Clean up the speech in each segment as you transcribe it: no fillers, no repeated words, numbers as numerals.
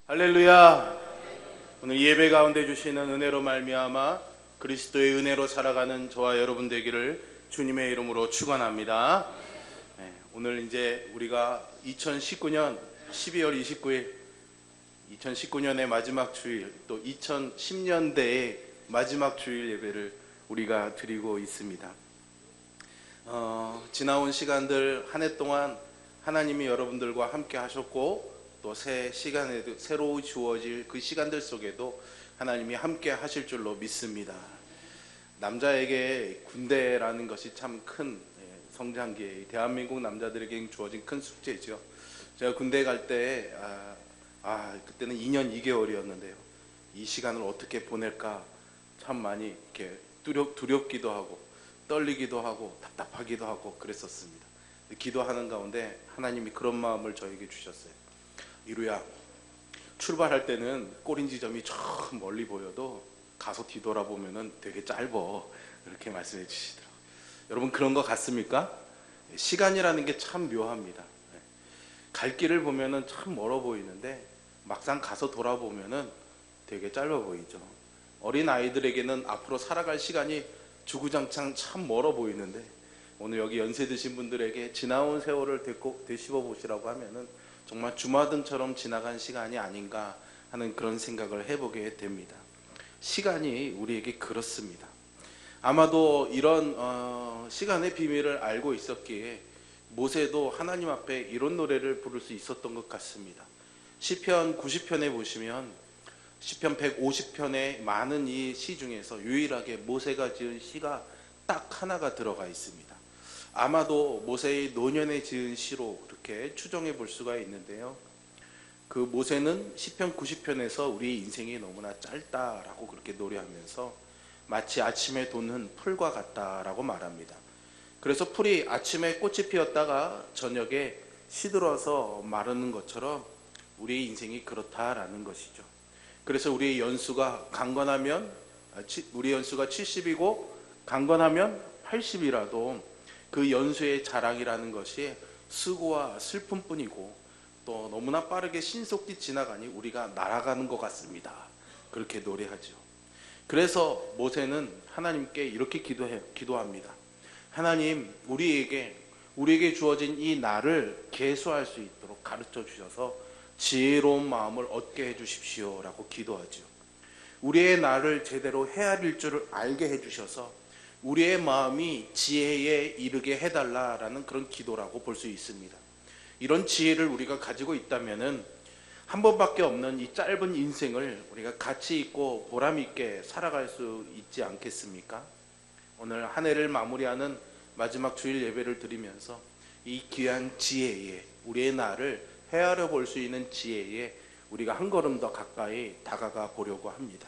할렐루야. 오늘 예배 가운데 주시는 은혜로 말미암아 그리스도의 은혜로 살아가는 저와 여러분 되기를 주님의 이름으로 축원합니다. 오늘 이제 우리가 2019년 12월 29일 2019년의 마지막 주일, 또 2010년대의 마지막 주일 예배를 우리가 드리고 있습니다. 지나온 시간들 한 해 동안 하나님이 여러분들과 함께 하셨고, 또 새 시간에도 새로 주어질 그 시간들 속에도 하나님이 함께 하실 줄로 믿습니다. 남자에게 군대라는 것이 참 큰 성장기, 대한민국 남자들에게 주어진 큰 숙제죠. 제가 군대 갈 때 그때는 2년 2개월이었는데요. 이 시간을 어떻게 보낼까 참 많이 이렇게 두렵기도 하고 떨리기도 하고 답답하기도 하고 그랬었습니다. 기도하는 가운데 하나님이 그런 마음을 저에게 주셨어요. 이루야, 출발할 때는 꼬린 지점이 저 멀리 보여도 가서 뒤돌아보면 되게 짧어, 이렇게 말씀해 주시더라고요. 여러분, 그런 것 같습니까? 시간이라는 게 참 묘합니다. 갈 길을 보면 참 멀어 보이는데 막상 가서 돌아보면 되게 짧아 보이죠. 어린 아이들에게는 앞으로 살아갈 시간이 주구장창 참 멀어 보이는데, 오늘 여기 연세 드신 분들에게 지나온 세월을 되씹어 보시라고 하면은 정말 주마등처럼 지나간 시간이 아닌가 하는 그런 생각을 해보게 됩니다. 시간이 우리에게 그렇습니다. 아마도 이런 시간의 비밀을 알고 있었기에 모세도 하나님 앞에 이런 노래를 부를 수 있었던 것 같습니다. 시편 90편에 보시면 시편 150편의 많은 이 시 중에서 유일하게 모세가 지은 시가 딱 하나가 들어가 있습니다. 아마도 모세의 노년에 지은 시로 그렇게 추정해 볼 수가 있는데요. 그 모세는 시편 90편에서 우리의 인생이 너무나 짧다라고 그렇게 노래하면서 마치 아침에 돋는 풀과 같다라고 말합니다. 그래서 풀이 아침에 꽃이 피었다가 저녁에 시들어서 마르는 것처럼 우리의 인생이 그렇다라는 것이죠. 그래서 우리의 연수가 강건하면 우리 연수가 70이고 강건하면 80이라도 그 연수의 자랑이라는 것이 수고와 슬픔뿐이고, 또 너무나 빠르게 신속히 지나가니 우리가 날아가는 것 같습니다. 그렇게 노래하죠. 그래서 모세는 하나님께 이렇게 기도합니다. 하나님, 우리에게 주어진 이 날을 계수할 수 있도록 가르쳐 주셔서 지혜로운 마음을 얻게 해주십시오 라고 기도하죠. 우리의 날을 제대로 헤아릴 줄을 알게 해주셔서 우리의 마음이 지혜에 이르게 해달라라는 그런 기도라고 볼 수 있습니다. 이런 지혜를 우리가 가지고 있다면은 한 번밖에 없는 이 짧은 인생을 우리가 가치 있고 보람 있게 살아갈 수 있지 않겠습니까? 오늘 한 해를 마무리하는 마지막 주일 예배를 드리면서 이 귀한 지혜에, 우리의 날을 헤아려 볼 수 있는 지혜에 우리가 한 걸음 더 가까이 다가가 보려고 합니다.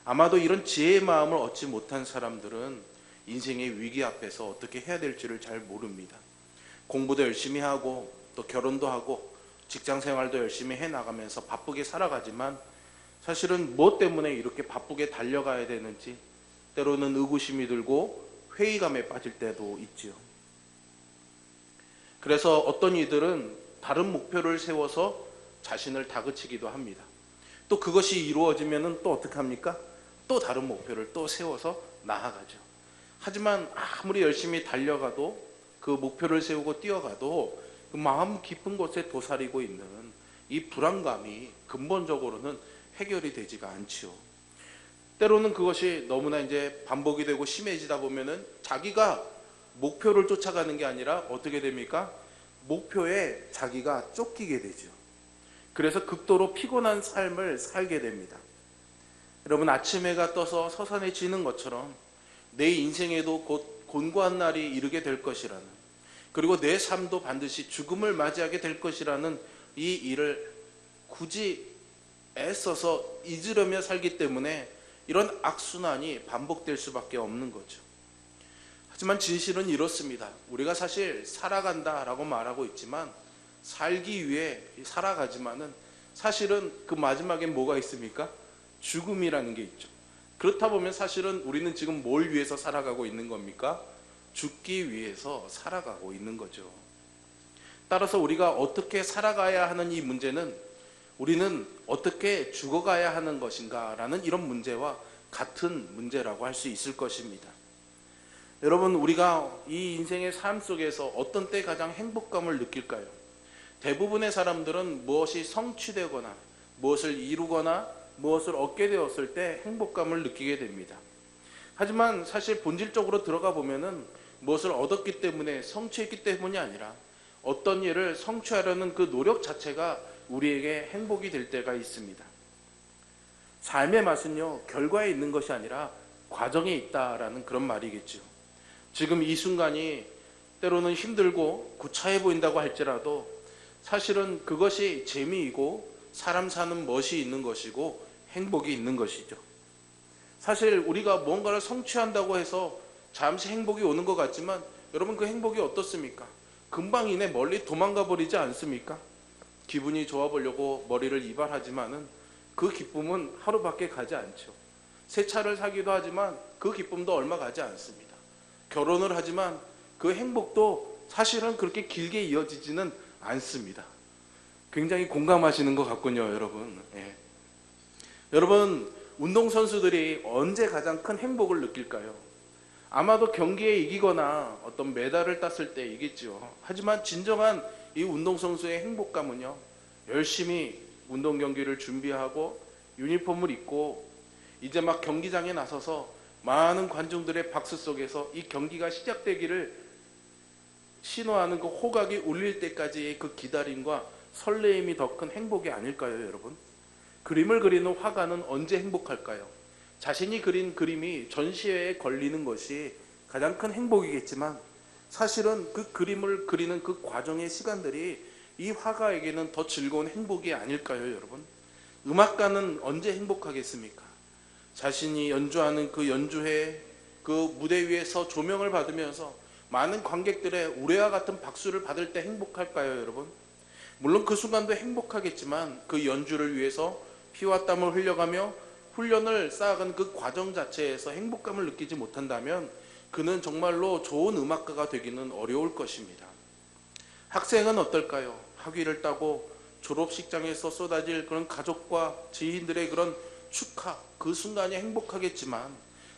아마도 이런 지혜의 마음을 얻지 못한 사람들은 인생의 위기 앞에서 어떻게 해야 될지를 잘 모릅니다. 공부도 열심히 하고 또 결혼도 하고 직장 생활도 열심히 해나가면서 바쁘게 살아가지만 사실은 무엇 때문에 이렇게 바쁘게 달려가야 되는지 때로는 의구심이 들고 회의감에 빠질 때도 있지요. 그래서 어떤 이들은 다른 목표를 세워서 자신을 다그치기도 합니다. 또 그것이 이루어지면 또 어떻게 합니까? 또 다른 목표를 또 세워서 나아가죠. 하지만 아무리 열심히 달려가도, 그 목표를 세우고 뛰어가도 그 마음 깊은 곳에 도사리고 있는 이 불안감이 근본적으로는 해결이 되지가 않지요. 때로는 그것이 너무나 이제 반복이 되고 심해지다 보면은 자기가 목표를 쫓아가는 게 아니라 어떻게 됩니까? 목표에 자기가 쫓기게 되죠. 그래서 극도로 피곤한 삶을 살게 됩니다. 여러분, 아침 해가 떠서 서산해지는 것처럼 내 인생에도 곧 곤고한 날이 이르게 될 것이라는, 그리고 내 삶도 반드시 죽음을 맞이하게 될 것이라는 이 일을 굳이 애써서 잊으려며 살기 때문에 이런 악순환이 반복될 수밖에 없는 거죠. 하지만 진실은 이렇습니다. 우리가 사실 살아간다라고 말하고 있지만 살기 위해 살아가지만은 사실은 그 마지막엔 뭐가 있습니까? 죽음이라는 게 있죠. 그렇다 보면 사실은 우리는 지금 뭘 위해서 살아가고 있는 겁니까? 죽기 위해서 살아가고 있는 거죠. 따라서 우리가 어떻게 살아가야 하는 이 문제는 우리는 어떻게 죽어가야 하는 것인가 라는 이런 문제와 같은 문제라고 할 수 있을 것입니다. 여러분, 우리가 이 인생의 삶 속에서 어떤 때 가장 행복감을 느낄까요? 대부분의 사람들은 무엇이 성취되거나 무엇을 이루거나 무엇을 얻게 되었을 때 행복감을 느끼게 됩니다. 하지만 사실 본질적으로 들어가 보면은 무엇을 얻었기 때문에 성취했기 때문이 아니라 어떤 일을 성취하려는 그 노력 자체가 우리에게 행복이 될 때가 있습니다. 삶의 맛은요, 결과에 있는 것이 아니라 과정에 있다라는 그런 말이겠죠. 지금 이 순간이 때로는 힘들고 구차해 보인다고 할지라도 사실은 그것이 재미이고 사람 사는 멋이 있는 것이고 행복이 있는 것이죠. 사실 우리가 뭔가를 성취한다고 해서 잠시 행복이 오는 것 같지만 여러분, 그 행복이 어떻습니까? 금방 이내 멀리 도망가 버리지 않습니까? 기분이 좋아 보려고 머리를 이발하지만은 그 기쁨은 하루밖에 가지 않죠. 새 차를 사기도 하지만 그 기쁨도 얼마 가지 않습니다. 결혼을 하지만 그 행복도 사실은 그렇게 길게 이어지지는 않습니다. 굉장히 공감하시는 것 같군요, 여러분. 예. 여러분, 운동선수들이 언제 가장 큰 행복을 느낄까요? 아마도 경기에 이기거나 어떤 메달을 땄을 때 이겠죠. 하지만 진정한 이 운동선수의 행복감은요, 열심히 운동 경기를 준비하고 유니폼을 입고 이제 막 경기장에 나서서 많은 관중들의 박수 속에서 이 경기가 시작되기를 신호하는 그 호각이 울릴 때까지의 그 기다림과 설레임이 더 큰 행복이 아닐까요, 여러분? 그림을 그리는 화가는 언제 행복할까요? 자신이 그린 그림이 전시회에 걸리는 것이 가장 큰 행복이겠지만 사실은 그 그림을 그리는 그 과정의 시간들이 이 화가에게는 더 즐거운 행복이 아닐까요, 여러분? 음악가는 언제 행복하겠습니까? 자신이 연주하는 그 연주회, 그 무대 위에서 조명을 받으면서 많은 관객들의 우레와 같은 박수를 받을 때 행복할까요, 여러분? 물론 그 순간도 행복하겠지만 그 연주를 위해서 피와 땀을 흘려가며 훈련을 쌓아간 그 과정 자체에서 행복감을 느끼지 못한다면 그는 정말로 좋은 음악가가 되기는 어려울 것입니다. 학생은 어떨까요? 학위를 따고 졸업식장에서 쏟아질 그런 가족과 지인들의 그런 축하, 그 순간이 행복하겠지만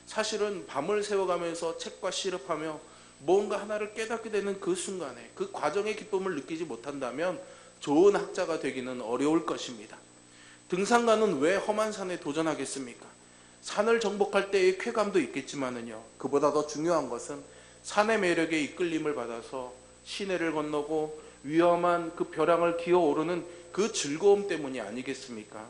사실은 밤을 새워가면서 책과 시럽하며 뭔가 하나를 깨닫게 되는 그 순간에 그 과정의 기쁨을 느끼지 못한다면 좋은 학자가 되기는 어려울 것입니다. 등산가는 왜 험한 산에 도전하겠습니까? 산을 정복할 때의 쾌감도 있겠지만은요, 그보다 더 중요한 것은 산의 매력에 이끌림을 받아서 시내를 건너고 위험한 그 벼랑을 기어오르는 그 즐거움 때문이 아니겠습니까?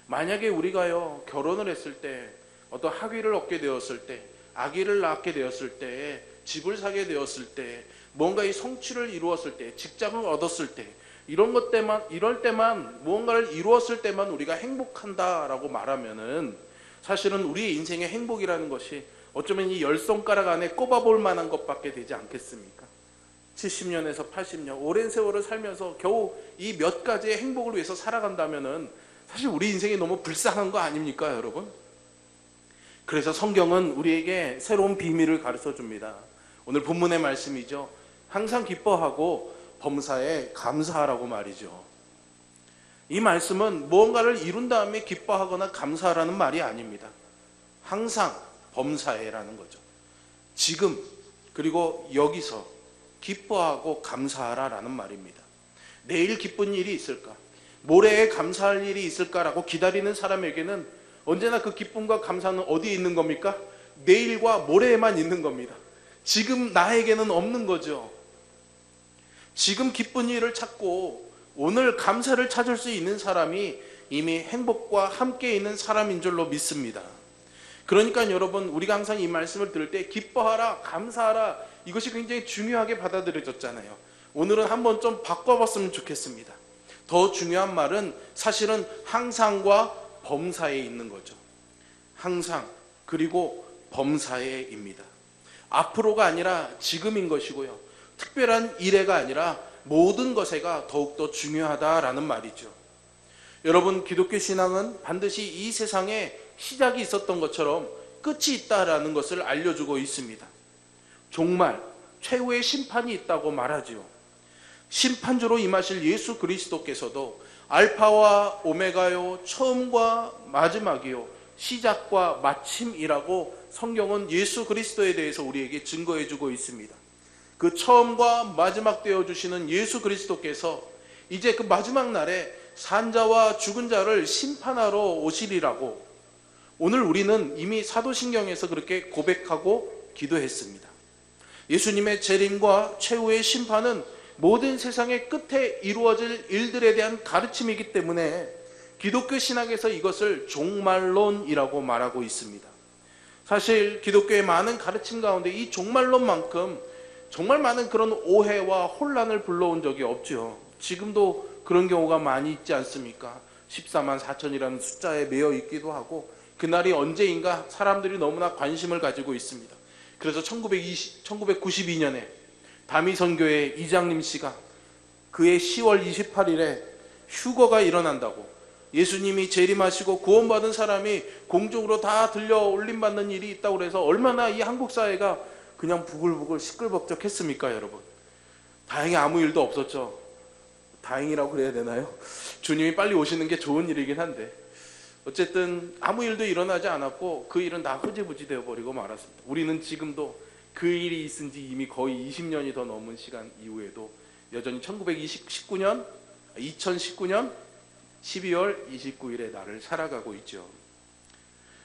만약에 우리가요, 결혼을 했을 때, 어떤 학위를 얻게 되었을 때, 아기를 낳게 되었을 때, 집을 사게 되었을 때, 뭔가 이 성취를 이루었을 때, 직장을 얻었을 때, 이럴 때만 무언가를 이루었을 때만 우리가 행복한다라고 말하면은 사실은 우리의 인생의 행복이라는 것이 어쩌면 이 10손가락 안에 꼽아볼 만한 것밖에 되지 않겠습니까? 70년에서 80년 오랜 세월을 살면서 겨우 이 몇 가지의 행복을 위해서 살아간다면은 사실 우리 인생이 너무 불쌍한 거 아닙니까, 여러분? 그래서 성경은 우리에게 새로운 비밀을 가르쳐 줍니다. 오늘 본문의 말씀이죠. 항상 기뻐하고 범사에 감사하라고 말이죠. 이 말씀은 무언가를 이룬 다음에 기뻐하거나 감사하라는 말이 아닙니다. 항상 범사에라는 거죠. 지금 그리고 여기서 기뻐하고 감사하라라는 말입니다. 내일 기쁜 일이 있을까? 모레에 감사할 일이 있을까라고 기다리는 사람에게는 언제나 그 기쁨과 감사는 어디에 있는 겁니까? 내일과 모레에만 있는 겁니다. 지금 나에게는 없는 거죠. 지금 기쁜 일을 찾고 오늘 감사를 찾을 수 있는 사람이 이미 행복과 함께 있는 사람인 줄로 믿습니다. 그러니까 여러분, 우리가 항상 이 말씀을 들을 때 기뻐하라, 감사하라, 이것이 굉장히 중요하게 받아들여졌잖아요. 오늘은 한번 좀 바꿔봤으면 좋겠습니다. 더 중요한 말은 사실은 항상과 범사에 있는 거죠. 항상 그리고 범사에입니다. 앞으로가 아니라 지금인 것이고요, 특별한 일회가 아니라 모든 것에가 더욱더 중요하다라는 말이죠. 여러분, 기독교 신앙은 반드시 이 세상에 시작이 있었던 것처럼 끝이 있다라는 것을 알려주고 있습니다. 종말, 최후의 심판이 있다고 말하지요. 심판주로 임하실 예수 그리스도께서도 알파와 오메가요, 처음과 마지막이요, 시작과 마침이라고 성경은 예수 그리스도에 대해서 우리에게 증거해 주고 있습니다. 그 처음과 마지막 되어주시는 예수 그리스도께서 이제 그 마지막 날에 산자와 죽은 자를 심판하러 오시리라고 오늘 우리는 이미 사도신경에서 그렇게 고백하고 기도했습니다. 예수님의 재림과 최후의 심판은 모든 세상의 끝에 이루어질 일들에 대한 가르침이기 때문에 기독교 신학에서 이것을 종말론이라고 말하고 있습니다. 사실 기독교의 많은 가르침 가운데 이 종말론만큼 정말 많은 그런 오해와 혼란을 불러온 적이 없죠. 지금도 그런 경우가 많이 있지 않습니까? 14만 4천이라는 숫자에 매여 있기도 하고 그날이 언제인가 사람들이 너무나 관심을 가지고 있습니다. 그래서 1992년에 다미선교회 이장림 씨가 그해 10월 28일에 휴거가 일어난다고, 예수님이 재림하시고 구원받은 사람이 공중으로 다 들려 올림받는 일이 있다고 그래서 얼마나 이 한국 사회가 그냥 부글부글 시끌벅적했습니까, 여러분? 다행히 아무 일도 없었죠. 다행이라고 그래야 되나요? 주님이 빨리 오시는 게 좋은 일이긴 한데 어쨌든 아무 일도 일어나지 않았고 그 일은 다 흐지부지 되어버리고 말았습니다. 우리는 지금도 그 일이 있은 지 이미 거의 20년이 더 넘은 시간 이후에도 여전히 2019년 12월 29일의 날을 살아가고 있죠.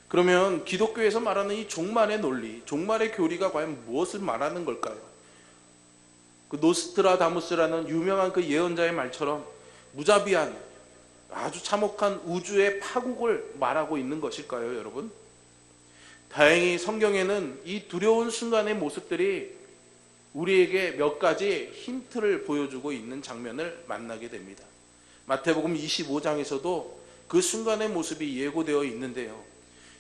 그러면 기독교에서 말하는 이 종말의 논리, 종말의 교리가 과연 무엇을 말하는 걸까요? 그 노스트라다무스라는 유명한 그 예언자의 말처럼 무자비한 아주 참혹한 우주의 파국을 말하고 있는 것일까요, 여러분? 다행히 성경에는 이 두려운 순간의 모습들이 우리에게 몇 가지 힌트를 보여주고 있는 장면을 만나게 됩니다. 마태복음 25장에서도 그 순간의 모습이 예고되어 있는데요.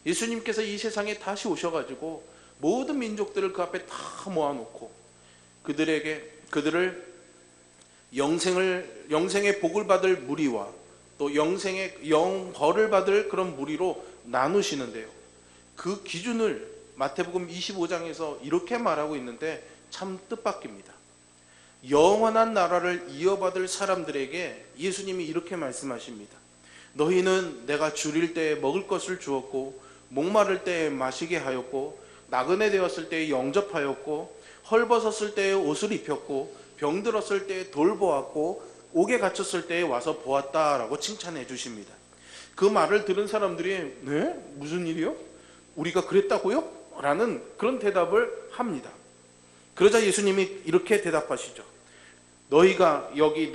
예수님께서 이 세상에 다시 오셔가지고 모든 민족들을 그 앞에 다 모아놓고 그들을 영생의 복을 받을 무리와 또 영생의 영벌을 받을 그런 무리로 나누시는데요. 그 기준을 마태복음 25장에서 이렇게 말하고 있는데 참 뜻밖입니다. 영원한 나라를 이어받을 사람들에게 예수님이 이렇게 말씀하십니다. 너희는 내가 줄일 때에 먹을 것을 주었고 목마를 때에 마시게 하였고 나그네 되었을 때에 영접하였고 헐벗었을 때에 옷을 입혔고 병들었을 때에 돌보았고 옥에 갇혔을 때에 와서 보았다라고 칭찬해 주십니다. 그 말을 들은 사람들이 네? 무슨 일이요? 우리가 그랬다고요? 라는 그런 대답을 합니다. 그러자 예수님이 이렇게 대답하시죠. 너희가 여기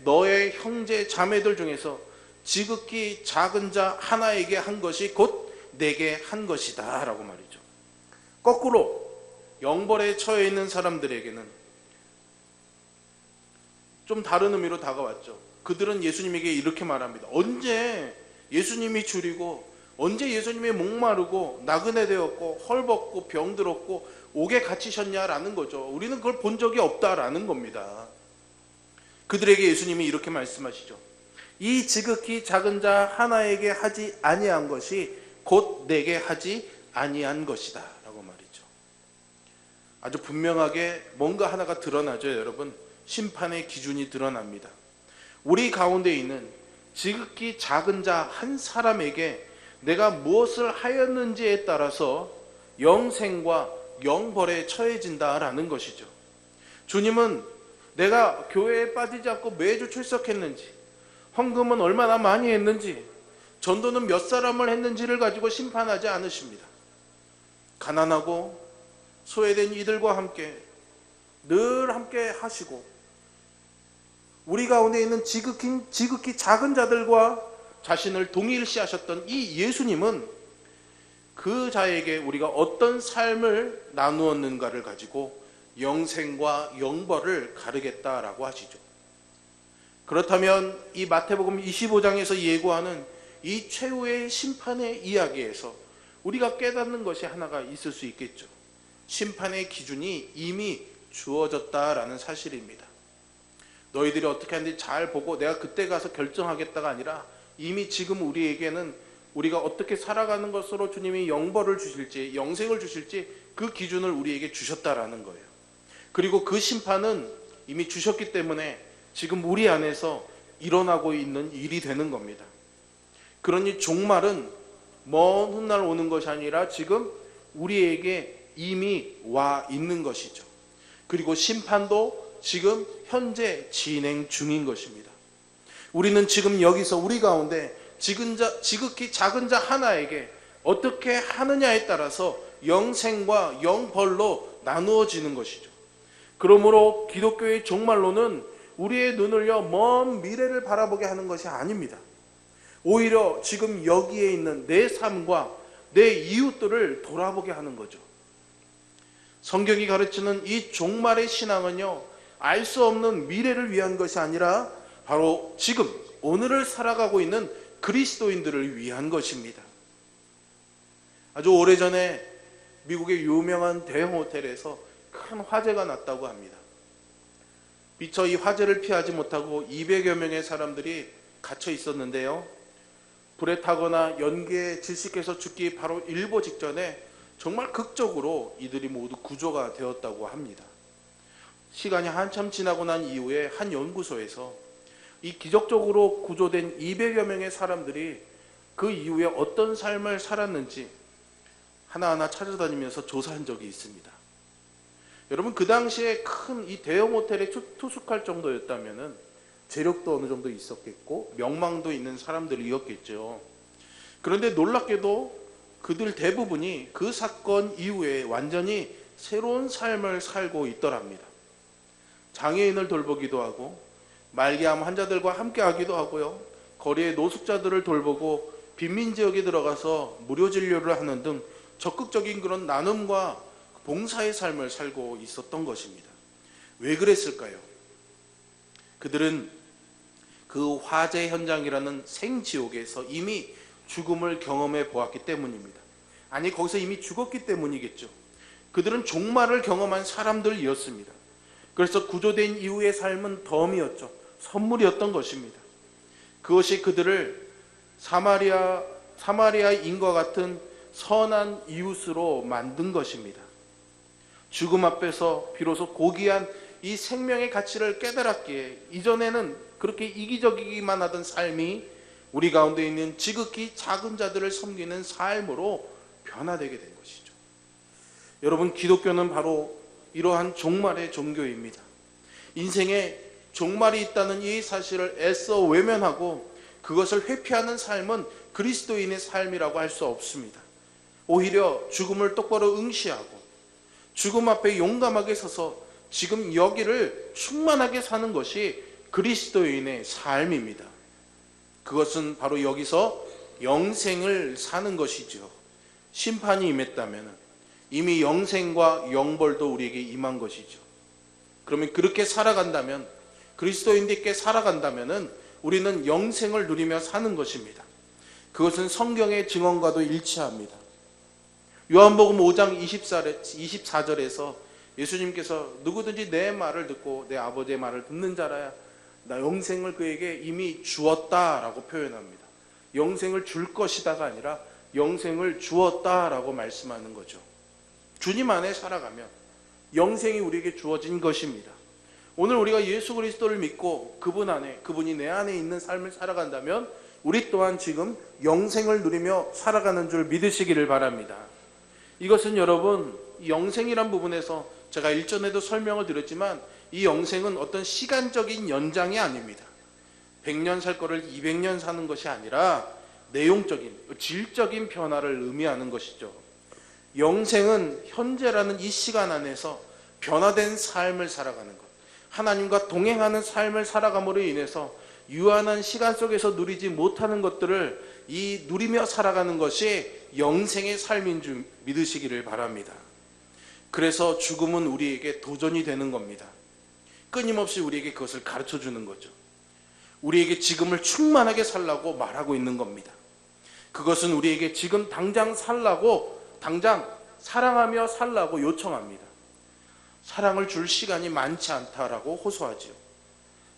너의 형제 자매들 중에서 지극히 작은 자 하나에게 한 것이 곧 내게 한 것이다 라고 말이죠. 거꾸로 영벌에 처해 있는 사람들에게는 좀 다른 의미로 다가왔죠. 그들은 예수님에게 이렇게 말합니다. 언제 예수님이 줄이고 언제 예수님이 목마르고 나그네 되었고 헐벗고 병들었고 옥에 갇히셨냐라는 거죠. 우리는 그걸 본 적이 없다라는 겁니다. 그들에게 예수님이 이렇게 말씀하시죠. 이 지극히 작은 자 하나에게 하지 아니한 것이 곧 내게 하지 아니한 것이다 라고 말이죠. 아주 분명하게 뭔가 하나가 드러나죠, 여러분. 심판의 기준이 드러납니다. 우리 가운데 있는 지극히 작은 자 한 사람에게 내가 무엇을 하였는지에 따라서 영생과 영벌에 처해진다라는 것이죠. 주님은 내가 교회에 빠지지 않고 매주 출석했는지, 헌금은 얼마나 많이 했는지, 전도는 몇 사람을 했는지를 가지고 심판하지 않으십니다. 가난하고 소외된 이들과 함께 늘 함께 하시고 우리 가운데 있는 지극히 작은 자들과 자신을 동일시하셨던 이 예수님은 그 자에게 우리가 어떤 삶을 나누었는가를 가지고 영생과 영벌을 가르겠다라고 하시죠. 그렇다면 이 마태복음 25장에서 예고하는 이 최후의 심판의 이야기에서 우리가 깨닫는 것이 하나가 있을 수 있겠죠. 심판의 기준이 이미 주어졌다라는 사실입니다. 너희들이 어떻게 하는지 잘 보고 내가 그때 가서 결정하겠다가 아니라 이미 지금 우리에게는 우리가 어떻게 살아가는 것으로 주님이 영벌을 주실지, 영생을 주실지 그 기준을 우리에게 주셨다라는 거예요. 그리고 그 심판은 이미 주셨기 때문에 지금 우리 안에서 일어나고 있는 일이 되는 겁니다. 그러니 종말은 먼 훗날 오는 것이 아니라 지금 우리에게 이미 와 있는 것이죠. 그리고 심판도 지금 현재 진행 중인 것입니다. 우리는 지금 여기서 우리 가운데 지극히 작은 자 하나에게 어떻게 하느냐에 따라서 영생과 영벌로 나누어지는 것이죠. 그러므로 기독교의 종말론은 우리의 눈을요 먼 미래를 바라보게 하는 것이 아닙니다. 오히려 지금 여기에 있는 내 삶과 내 이웃들을 돌아보게 하는 거죠. 성경이 가르치는 이 종말의 신앙은요, 알 수 없는 미래를 위한 것이 아니라 바로 지금 오늘을 살아가고 있는 그리스도인들을 위한 것입니다. 아주 오래전에 미국의 유명한 대형 호텔에서 큰 화재가 났다고 합니다. 미처 이 화재를 피하지 못하고 200여 명의 사람들이 갇혀 있었는데요, 불에 타거나 연기에 질식해서 죽기 바로 일보 직전에 정말 극적으로 이들이 모두 구조가 되었다고 합니다. 시간이 한참 지나고 난 이후에 한 연구소에서 이 기적적으로 구조된 200여 명의 사람들이 그 이후에 어떤 삶을 살았는지 하나하나 찾아다니면서 조사한 적이 있습니다. 여러분, 그 당시에 큰 이 대형 호텔에 투숙할 정도였다면은 재력도 어느 정도 있었겠고 명망도 있는 사람들이었겠죠. 그런데 놀랍게도 그들 대부분이 그 사건 이후에 완전히 새로운 삶을 살고 있더랍니다. 장애인을 돌보기도 하고 말기암 환자들과 함께 하기도 하고요, 거리의 노숙자들을 돌보고 빈민지역에 들어가서 무료 진료를 하는 등 적극적인 그런 나눔과 봉사의 삶을 살고 있었던 것입니다. 왜 그랬을까요? 그들은 그 화재 현장이라는 생지옥에서 이미 죽음을 경험해 보았기 때문입니다. 아니, 거기서 이미 죽었기 때문이겠죠. 그들은 종말을 경험한 사람들이었습니다. 그래서 구조된 이후의 삶은 덤이었죠. 선물이었던 것입니다. 그것이 그들을 사마리아인과 같은 선한 이웃으로 만든 것입니다. 죽음 앞에서 비로소 고귀한 이 생명의 가치를 깨달았기에 이전에는 그렇게 이기적이기만 하던 삶이 우리 가운데 있는 지극히 작은 자들을 섬기는 삶으로 변화되게 된 것이죠. 여러분, 기독교는 바로 이러한 종말의 종교입니다. 인생에 종말이 있다는 이 사실을 애써 외면하고 그것을 회피하는 삶은 그리스도인의 삶이라고 할 수 없습니다. 오히려 죽음을 똑바로 응시하고 죽음 앞에 용감하게 서서 지금 여기를 충만하게 사는 것이 그리스도인의 삶입니다. 그것은 바로 여기서 영생을 사는 것이죠. 심판이 임했다면 이미 영생과 영벌도 우리에게 임한 것이죠. 그러면 그렇게 살아간다면, 그리스도인들께 살아간다면 우리는 영생을 누리며 사는 것입니다. 그것은 성경의 증언과도 일치합니다. 요한복음 5장 24절에서 예수님께서 누구든지 내 말을 듣고 내 아버지의 말을 듣는 자라야 나 영생을 그에게 이미 주었다라고 표현합니다. 영생을 줄 것이다가 아니라 영생을 주었다라고 말씀하는 거죠. 주님 안에 살아가면 영생이 우리에게 주어진 것입니다. 오늘 우리가 예수 그리스도를 믿고 그분 안에, 그분이 내 안에 있는 삶을 살아간다면 우리 또한 지금 영생을 누리며 살아가는 줄 믿으시기를 바랍니다. 이것은 여러분, 영생이란 부분에서 제가 일전에도 설명을 드렸지만 이 영생은 어떤 시간적인 연장이 아닙니다. 100년 살 거를 200년 사는 것이 아니라 내용적인, 질적인 변화를 의미하는 것이죠. 영생은 현재라는 이 시간 안에서 변화된 삶을 살아가는 것, 하나님과 동행하는 삶을 살아감으로 인해서 유한한 시간 속에서 누리지 못하는 것들을 누리며 살아가는 것이 영생의 삶인 줄 믿으시기를 바랍니다. 그래서 죽음은 우리에게 도전이 되는 겁니다. 끊임없이 우리에게 그것을 가르쳐 주는 거죠. 우리에게 지금을 충만하게 살라고 말하고 있는 겁니다. 그것은 우리에게 지금 당장 살라고, 당장 사랑하며 살라고 요청합니다. 사랑을 줄 시간이 많지 않다라고 호소하지요.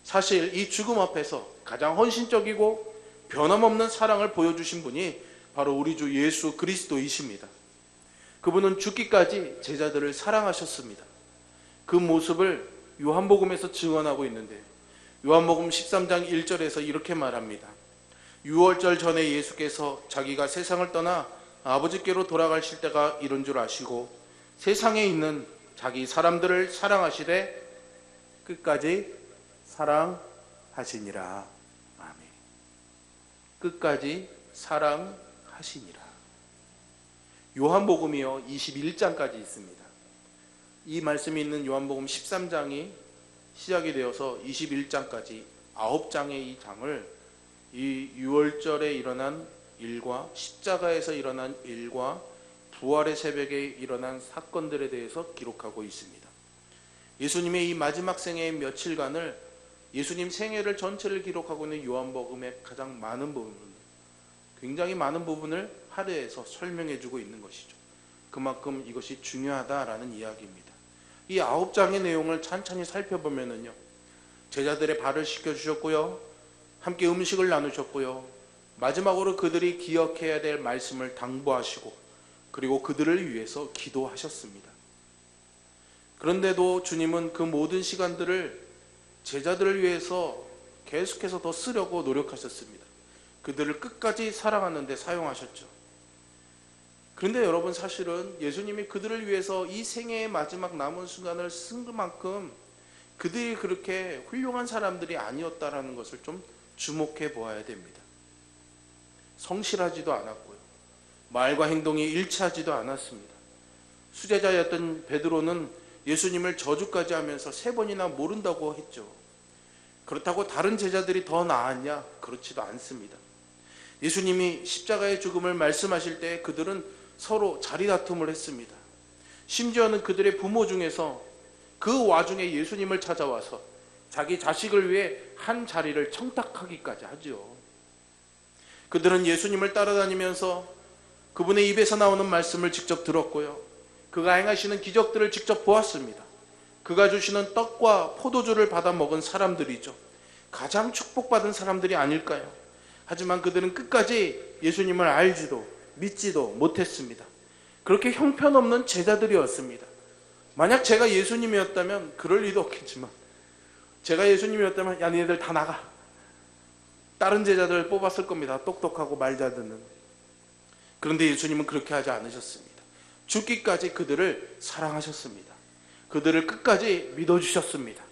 사실 이 죽음 앞에서 가장 헌신적이고 변함없는 사랑을 보여주신 분이 바로 우리 주 예수 그리스도이십니다. 그분은 죽기까지 제자들을 사랑하셨습니다. 그 모습을 요한복음에서 증언하고 있는데, 요한복음 13장 1절에서 이렇게 말합니다. 유월절 전에 예수께서 자기가 세상을 떠나 아버지께로 돌아가실 때가 이른 줄 아시고 세상에 있는 자기 사람들을 사랑하시되 끝까지 사랑하시니라. 아멘. 끝까지 사랑하시니라. 요한복음이요 21장까지 있습니다. 이 말씀이 있는 요한복음 13장이 시작이 되어서 21장까지 9장의 이 장을 이 유월절에 일어난 일과 십자가에서 일어난 일과 부활의 새벽에 일어난 사건들에 대해서 기록하고 있습니다. 예수님의 이 마지막 생애의 며칠간을, 예수님 생애를 전체를 기록하고 있는 요한복음의 가장 많은 부분, 굉장히 많은 부분을 할애해서 설명해 주고 있는 것이죠. 그만큼 이것이 중요하다라는 이야기입니다. 이 9장의 내용을 찬찬히 살펴보면은요, 제자들의 발을 씻겨주셨고요, 함께 음식을 나누셨고요, 마지막으로 그들이 기억해야 될 말씀을 당부하시고, 그리고 그들을 위해서 기도하셨습니다. 그런데도 주님은 그 모든 시간들을 제자들을 위해서 계속해서 더 쓰려고 노력하셨습니다. 그들을 끝까지 사랑하는 데 사용하셨죠. 그런데 여러분, 사실은 예수님이 그들을 위해서 이 생애의 마지막 남은 순간을 쓴 그만큼 그들이 그렇게 훌륭한 사람들이 아니었다라는 것을 좀 주목해 보아야 됩니다. 성실하지도 않았고요, 말과 행동이 일치하지도 않았습니다. 수제자였던 베드로는 예수님을 저주까지 하면서 3번이나 모른다고 했죠. 그렇다고 다른 제자들이 더 나았냐? 그렇지도 않습니다. 예수님이 십자가의 죽음을 말씀하실 때 그들은 서로 자리다툼을 했습니다. 심지어는 그들의 부모 중에서 그 와중에 예수님을 찾아와서 자기 자식을 위해 한 자리를 청탁하기까지 하죠. 그들은 예수님을 따라다니면서 그분의 입에서 나오는 말씀을 직접 들었고요, 그가 행하시는 기적들을 직접 보았습니다. 그가 주시는 떡과 포도주를 받아 먹은 사람들이죠. 가장 축복받은 사람들이 아닐까요? 하지만 그들은 끝까지 예수님을 알지도 믿지도 못했습니다. 그렇게 형편없는 제자들이었습니다. 만약 제가 예수님이었다면 그럴 리도 없겠지만, 제가 예수님이었다면 야, 니네들 다 나가, 다른 제자들 뽑았을 겁니다. 똑똑하고 말 잘 듣는. 그런데 예수님은 그렇게 하지 않으셨습니다. 죽기까지 그들을 사랑하셨습니다. 그들을 끝까지 믿어주셨습니다.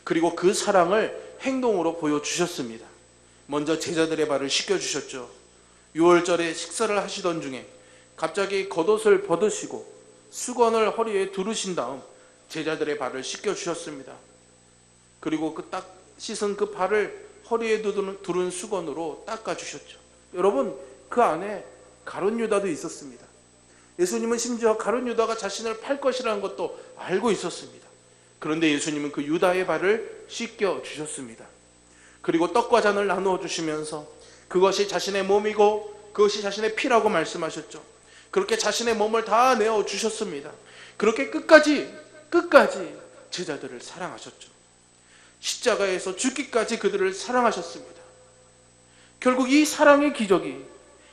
그리고 그 사랑을 행동으로 보여주셨습니다. 먼저 제자들의 발을 씻겨주셨죠. 유월절에 식사를 하시던 중에 갑자기 겉옷을 벗으시고 수건을 허리에 두르신 다음 제자들의 발을 씻겨주셨습니다. 그리고 그 딱 씻은 그 발을 허리에 두른 수건으로 닦아주셨죠. 여러분, 그 안에 가룟 유다도 있었습니다. 예수님은 심지어 가룟 유다가 자신을 팔 것이라는 것도 알고 있었습니다. 그런데 예수님은 그 유다의 발을 씻겨 주셨습니다. 그리고 떡과 잔을 나누어 주시면서 그것이 자신의 몸이고 그것이 자신의 피라고 말씀하셨죠. 그렇게 자신의 몸을 다 내어 주셨습니다. 그렇게 끝까지 제자들을 사랑하셨죠. 십자가에서 죽기까지 그들을 사랑하셨습니다. 결국 이 사랑의 기적이,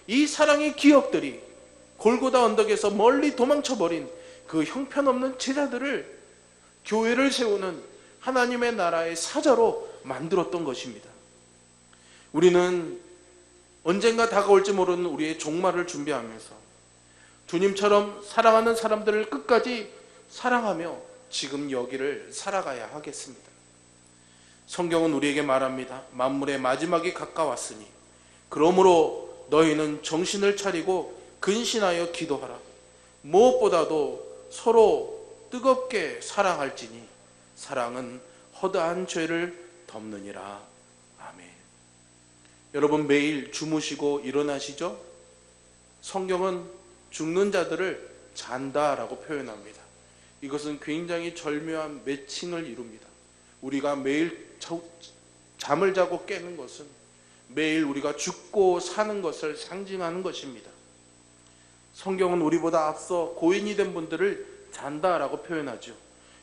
이 사랑의 기억들이 골고다 언덕에서 멀리 도망쳐버린 그 형편없는 제자들을 교회를 세우는 하나님의 나라의 사자로 만들었던 것입니다. 우리는 언젠가 다가올지 모르는 우리의 종말을 준비하면서 주님처럼 사랑하는 사람들을 끝까지 사랑하며 지금 여기를 살아가야 하겠습니다. 성경은 우리에게 말합니다. 만물의 마지막이 가까웠으니 그러므로 너희는 정신을 차리고 근신하여 기도하라. 무엇보다도 서로 뜨겁게 사랑할지니 사랑은 허다한 죄를 덮느니라. 아멘. 여러분, 매일 주무시고 일어나시죠? 성경은 죽는 자들을 잔다라고 표현합니다. 이것은 굉장히 절묘한 매칭을 이룹니다. 우리가 매일 잠을 자고 깨는 것은 매일 우리가 죽고 사는 것을 상징하는 것입니다. 성경은 우리보다 앞서 고인이 된 분들을 잔다라고 표현하죠.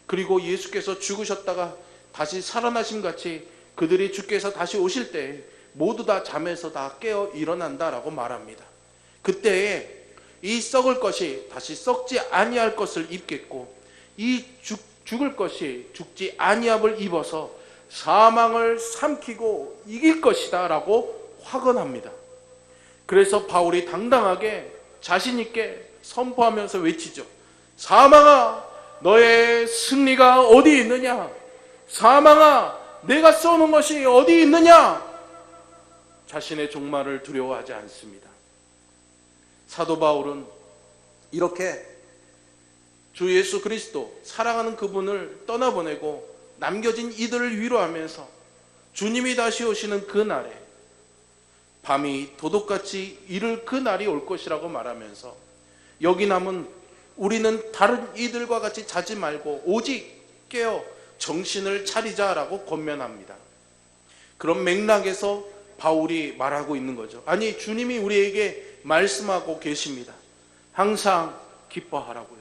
그리고 예수께서 죽으셨다가 다시 살아나심 같이 그들이 주께서 다시 오실 때 모두 다 잠에서 다 깨어 일어난다라고 말합니다. 그때에 이 썩을 것이 다시 썩지 아니할 것을 입겠고 이 죽을 것이 죽지 아니함을 입어서 사망을 삼키고 이길 것이다 라고 확언합니다. 그래서 바울이 당당하게 자신 있게 선포하면서 외치죠. 사망아, 너의 승리가 어디 있느냐? 사망아, 내가 쏘는 것이 어디 있느냐? 자신의 종말을 두려워하지 않습니다. 사도 바울은 이렇게 주 예수 그리스도 사랑하는 그분을 떠나보내고 남겨진 이들을 위로하면서 주님이 다시 오시는 그 날에 밤이 도둑같이 이를 그 날이 올 것이라고 말하면서 여기 남은 우리는 다른 이들과 같이 자지 말고 오직 깨어 정신을 차리자라고 권면합니다. 그런 맥락에서 바울이 말하고 있는 거죠. 아니, 주님이 우리에게 말씀하고 계십니다. 항상 기뻐하라고요.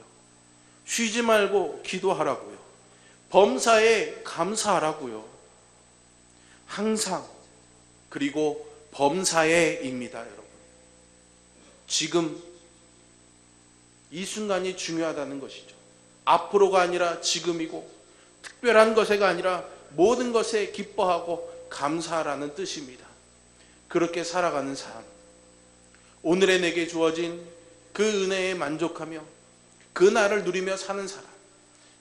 쉬지 말고 기도하라고요. 범사에 감사하라고요. 항상, 그리고 범사에입니다, 여러분. 지금 이 순간이 중요하다는 것이죠. 앞으로가 아니라 지금이고 특별한 것에가 아니라 모든 것에 기뻐하고 감사하라는 뜻입니다. 그렇게 살아가는 삶, 오늘의 내게 주어진 그 은혜에 만족하며 그 날을 누리며 사는 사람,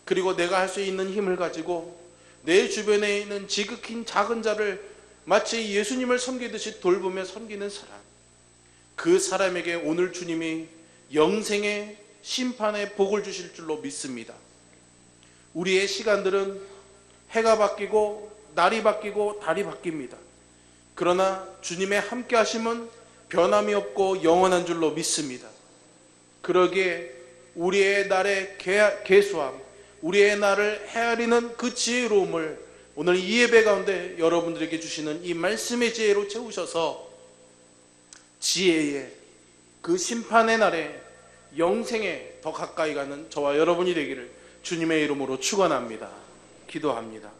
그리고 내가 할 수 있는 힘을 가지고 내 주변에 있는 지극히 작은 자를 마치 예수님을 섬기듯이 돌보며 섬기는 사람, 그 사람에게 오늘 주님이 영생의 심판의 복을 주실 줄로 믿습니다. 우리의 시간들은 해가 바뀌고 날이 바뀌고 달이 바뀝니다. 그러나 주님의 함께 하심은 변함이 없고 영원한 줄로 믿습니다. 그러기에 우리의 날의 계수함, 우리의 날을 헤아리는 그 지혜로움을 오늘 이 예배 가운데 여러분들에게 주시는 이 말씀의 지혜로 채우셔서 지혜의 그 심판의 날에 영생에 더 가까이 가는 저와 여러분이 되기를 주님의 이름으로 축원합니다. 기도합니다.